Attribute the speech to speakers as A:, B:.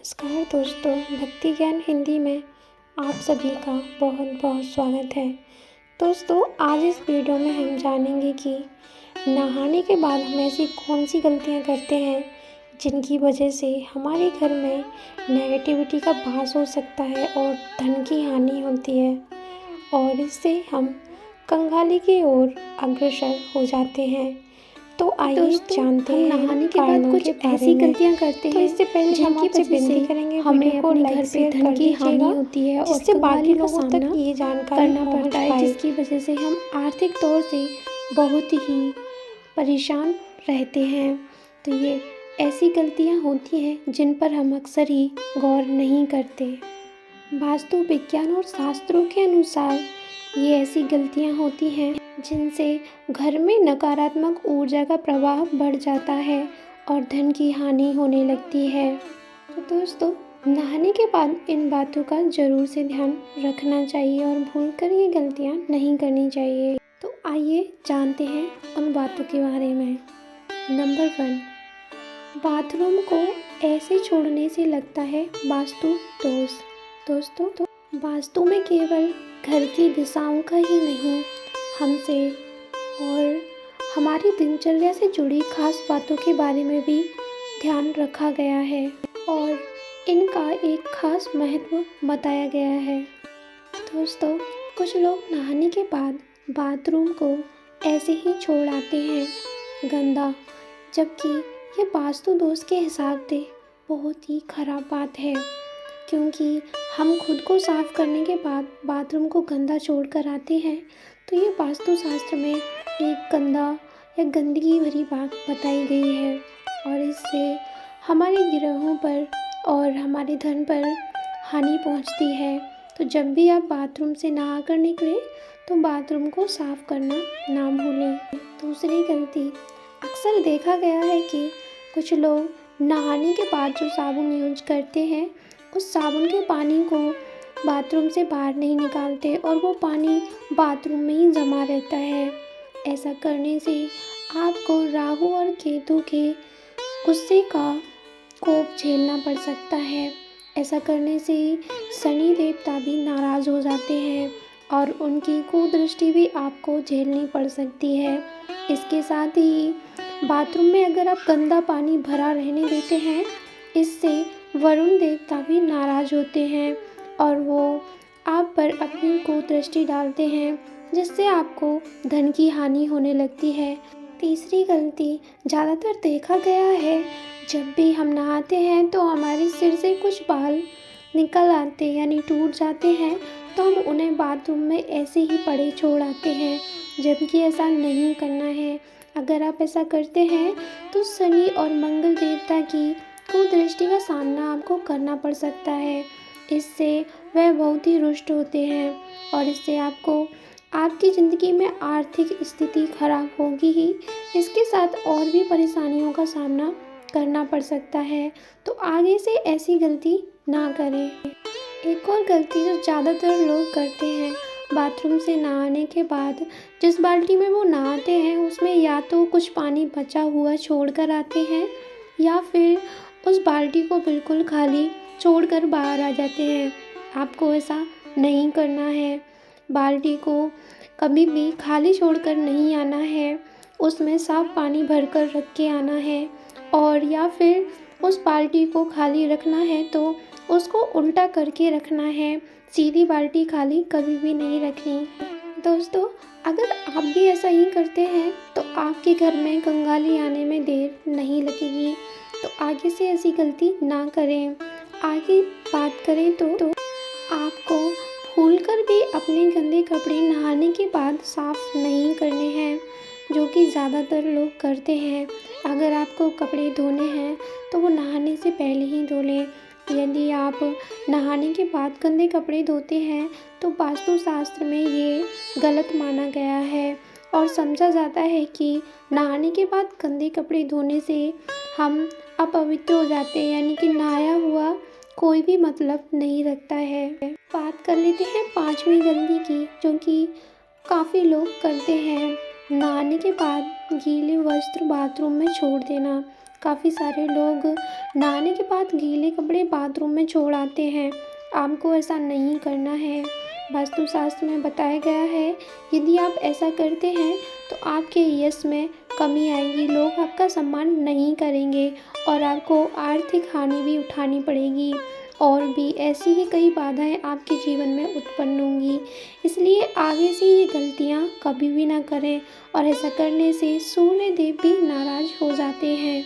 A: नमस्कार दोस्तों, भक्ति ज्ञान हिंदी में आप सभी का बहुत बहुत स्वागत है। दोस्तों, आज इस वीडियो में हम जानेंगे कि नहाने के बाद हम ऐसी कौन सी गलतियां करते हैं जिनकी वजह से हमारे घर में नेगेटिविटी का वास हो सकता है और धन की हानि होती है और इससे हम कंगाली की ओर अग्रसर हो जाते हैं। तो आइए जानते हैं
B: नहाने के बाद कुछ ऐसी गलतियां करते हैं।
A: तो इससे पहले हम आपसे विनती करेंगे हमें अपने घर पे धन की हानि होती है और जिससे बाकी लोगों तक ये जानकारी
B: करना पड़ता है, जिसकी वजह से हम आर्थिक तौर से बहुत ही परेशान रहते हैं। तो ये ऐसी गलतियां होती हैं जिन पर हम अक्सर ही गौर नहीं करते। वास्तु विज्ञान और शास्त्रों के अनुसार ये ऐसी गलतियां होती हैं जिनसे घर में नकारात्मक ऊर्जा का प्रवाह बढ़ जाता है और धन की हानि होने लगती है। तो दोस्तों, नहाने के बाद इन बातों का ज़रूर से ध्यान रखना चाहिए और भूलकर ये गलतियां नहीं करनी चाहिए। तो आइए जानते हैं उन बातों के बारे में। नंबर 1, बाथरूम को ऐसे छोड़ने से लगता है वास्तु दोष। दोस्तों, तो वास्तु में केवल घर की दिशाओं का ही नहीं, हमसे और हमारी दिनचर्या से जुड़ी खास बातों के बारे में भी ध्यान रखा गया है और इनका एक खास महत्व बताया गया है। दोस्तों, कुछ लोग नहाने के बाद बाथरूम को ऐसे ही छोड़ आते हैं गंदा, जबकि ये वास्तु दोष के हिसाब से बहुत ही खराब बात है, क्योंकि हम खुद को साफ करने के बाद बाथरूम को गंदा छोड़ कर आते हैं तो ये वास्तुशास्त्र में एक गंदा या गंदगी भरी बात बताई गई है और इससे हमारे ग्रहों पर और हमारे धन पर हानि पहुंचती है। तो जब भी आप बाथरूम से नहा कर निकलें तो बाथरूम को साफ करना ना भूलें। दूसरी गलती, अक्सर देखा गया है कि कुछ लोग नहाने के बाद जो साबुन यूज करते हैं उस साबुन के पानी को बाथरूम से बाहर नहीं निकालते और वो पानी बाथरूम में ही जमा रहता है। ऐसा करने से आपको राहु और केतु के गुस्से का कोप झेलना पड़ सकता है। ऐसा करने से शनि देवता भी नाराज़ हो जाते हैं और उनकी कुदृष्टि भी आपको झेलनी पड़ सकती है। इसके साथ ही बाथरूम में अगर आप गंदा पानी भरा रहने देते हैं, इससे वरुण देवता भी नाराज़ होते हैं और वो आप पर अपनी कुदृष्टि डालते हैं, जिससे आपको धन की हानि होने लगती है। तीसरी गलती, ज़्यादातर देखा गया है जब भी हम नहाते हैं तो हमारे सिर से कुछ बाल निकल आते यानी टूट जाते हैं तो हम उन्हें बाथरूम में ऐसे ही पड़े छोड़ आते हैं, जबकि ऐसा नहीं करना है। अगर आप ऐसा करते हैं तो शनि और मंगल देवता की कुदृष्टि का सामना आपको करना पड़ सकता है। इससे वह बहुत ही रुष्ट होते हैं और इससे आपकी ज़िंदगी में आर्थिक स्थिति खराब होगी ही, इसके साथ और भी परेशानियों का सामना करना पड़ सकता है। तो आगे से ऐसी गलती ना करें। एक और गलती जो ज़्यादातर लोग करते हैं, बाथरूम से नहाने के बाद जिस बाल्टी में वो नहाते हैं उसमें या तो कुछ पानी बचा हुआ छोड़ कर आते हैं या फिर उस बाल्टी को बिल्कुल खाली छोड़कर बाहर आ जाते हैं। आपको ऐसा नहीं करना है। बाल्टी को कभी भी खाली छोड़कर नहीं आना है, उसमें साफ पानी भरकर रख के आना है और या फिर उस बाल्टी को खाली रखना है तो उसको उल्टा करके रखना है। सीधी बाल्टी खाली कभी भी नहीं रखनी। दोस्तों, अगर आप भी ऐसा ही करते हैं तो आपके घर में कंगाली आने में देर नहीं लगेगी। तो आगे से ऐसी गलती ना करें। आगे बात करें तो आपको भूलकर भी अपने गंदे कपड़े नहाने के बाद साफ़ नहीं करने हैं, जो कि ज़्यादातर लोग करते हैं। अगर आपको कपड़े धोने हैं तो वो नहाने से पहले ही धो लें। यदि आप नहाने के बाद गंदे कपड़े धोते हैं तो वास्तुशास्त्र में ये गलत माना गया है और समझा जाता है कि नहाने के बाद गंदे कपड़े धोने से हम अपवित्र हो जाते हैं, यानी कि नहाया हुआ कोई भी मतलब नहीं रखता है। बात कर लेते हैं 5वीं गलती की, जो कि काफ़ी लोग करते हैं। नहाने के बाद गीले वस्त्र बाथरूम में छोड़ देना। काफ़ी सारे लोग नहाने के बाद गीले कपड़े बाथरूम में छोड़ आते हैं। आपको ऐसा नहीं करना है। वास्तुशास्त्र में बताया गया है, यदि आप ऐसा करते हैं तो आपके यश में कमी आएगी, लोग आपका सम्मान नहीं करेंगे और आपको आर्थिक हानि भी उठानी पड़ेगी और भी ऐसी ही कई बाधाएं आपके जीवन में उत्पन्न होंगी। इसलिए आगे से ये गलतियां कभी भी ना करें और ऐसा करने से सूर्य देव भी नाराज़ हो जाते हैं।